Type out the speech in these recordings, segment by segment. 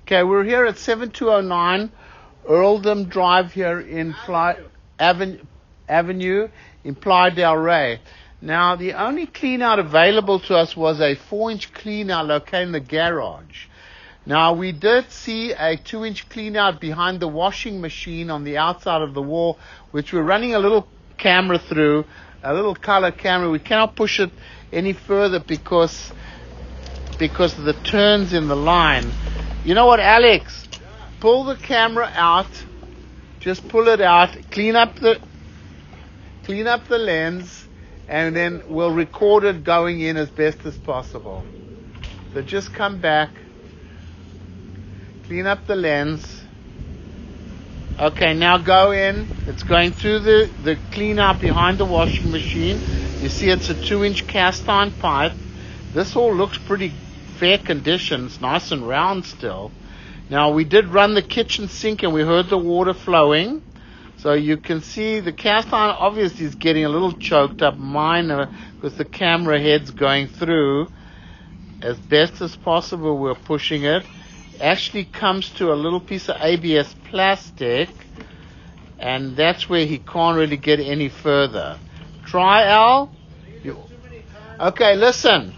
Okay, we're here at 7209 Earlman Drive here in Avenue in Playa del Rey. Now, the only clean-out available to us was a 4-inch clean-out located in the garage. Now, we did see a 2-inch clean-out behind the washing machine on the outside of the wall, which we're running a little camera through, a little color camera. We cannot push it any further because of the turns in the line. You know what, Alex? Pull the camera out. Just pull it out. Clean up the lens, and then we'll record it going in as best as possible. So just come back. Clean up the lens. Okay, now go in. It's going through the clean out behind the washing machine. You see it's a 2-inch cast iron pipe. This all looks pretty fair condition. It's nice and round still. Now, we did run the kitchen sink and we heard the water flowing. So you can see the cast iron obviously is getting a little choked up, minor, because the camera head's going through. As best as possible, we're pushing it. Actually comes to a little piece of ABS plastic, and that's where he can't really get any further. Try, Al. Okay, listen.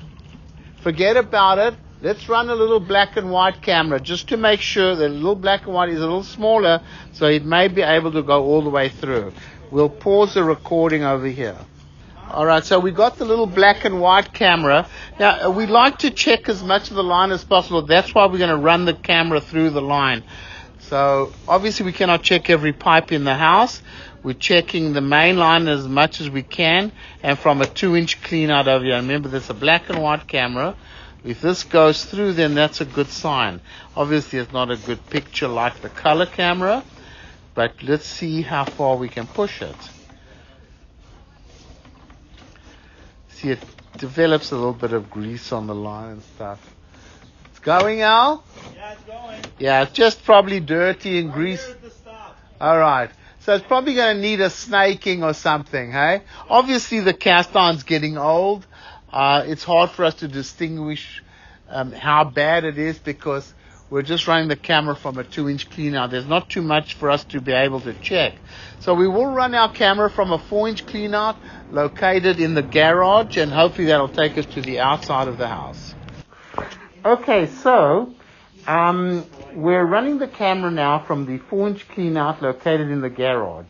Forget about it. Let's run a little black and white camera just to make sure that a little black and white is a little smaller, so it may be able to go all the way through. We'll pause the recording over here. All right, so we got the little black and white camera. Now, we like to check as much of the line as possible. That's why we're going to run the camera through the line. So, obviously, we cannot check every pipe in the house. We're checking the main line as much as we can, and from a 2-inch clean out over here. Remember, there's a black and white camera. If this goes through, then that's a good sign. Obviously, it's not a good picture like the color camera, but let's see how far we can push it. See, it develops a little bit of grease on the line and stuff. It's going, Al? Yeah, it's going. Yeah, it's just probably dirty and grease. Where is the stop? All right. So it's probably going to need a snaking or something, hey? Obviously, the cast iron's getting old. It's hard for us to distinguish how bad it is because we're just running the camera from a 2-inch clean out. There's not too much for us to be able to check. So we will run our camera from a 4-inch clean out located in the garage, and hopefully that'll take us to the outside of the house. Okay, so we're running the camera now from the 4-inch clean out located in the garage.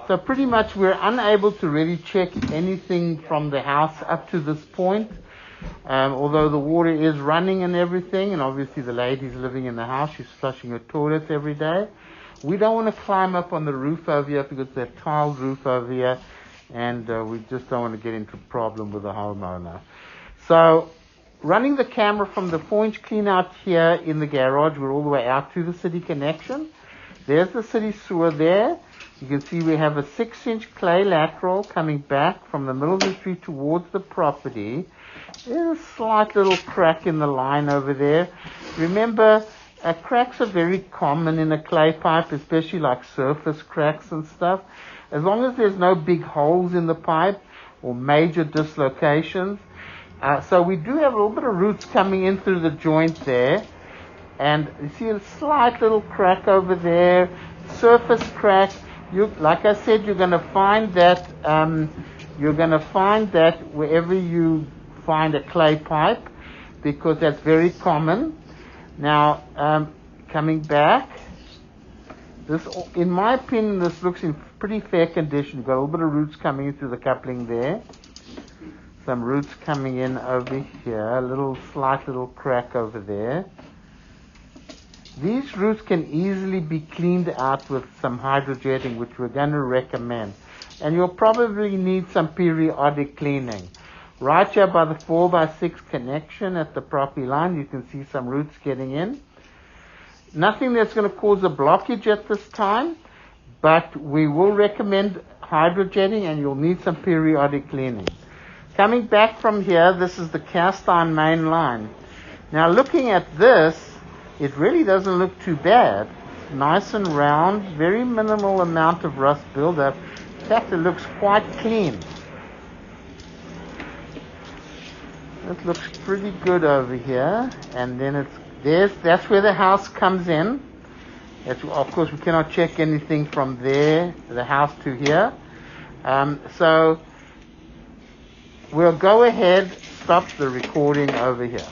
So pretty much we're unable to really check anything from the house up to this point, although the water is running and everything, and obviously the lady's living in the house. She's flushing her toilets every day. We don't want to climb up on the roof over here because it's a tiled roof over here, and we just don't want to get into a problem with the homeowner. So running the camera from the 4-inch clean out here in the garage, we're all the way out to the city connection. There's the city sewer there. You can see we have a 6-inch clay lateral coming back from the middle of the street towards the property. There's a slight little crack in the line over there. Remember, cracks are very common in a clay pipe, especially like surface cracks and stuff. As long as there's no big holes in the pipe or major dislocations. So we do have a little bit of roots coming in through the joint there. And you see a slight little crack over there, surface crack. Like I said, you're going to find that wherever you find a clay pipe, because that's very common. Now, coming back, this, in my opinion, this looks in pretty fair condition. You've got a little bit of roots coming in through the coupling there. Some roots coming in over here, a slight little crack over there. These roots can easily be cleaned out with some hydrojetting, which we're going to recommend. And you'll probably need some periodic cleaning. Right here by the 4x6 connection at the property line, you can see some roots getting in. Nothing that's going to cause a blockage at this time, but we will recommend hydrojetting, and you'll need some periodic cleaning. Coming back from here, this is the cast iron main line. Now looking at this, it really doesn't look too bad. Nice and round, very minimal amount of rust buildup. In fact, it looks quite clean. It looks pretty good over here, and then it's That's where the house comes in. Of course, we cannot check anything from there, the house to here. So we'll go ahead, stop the recording over here.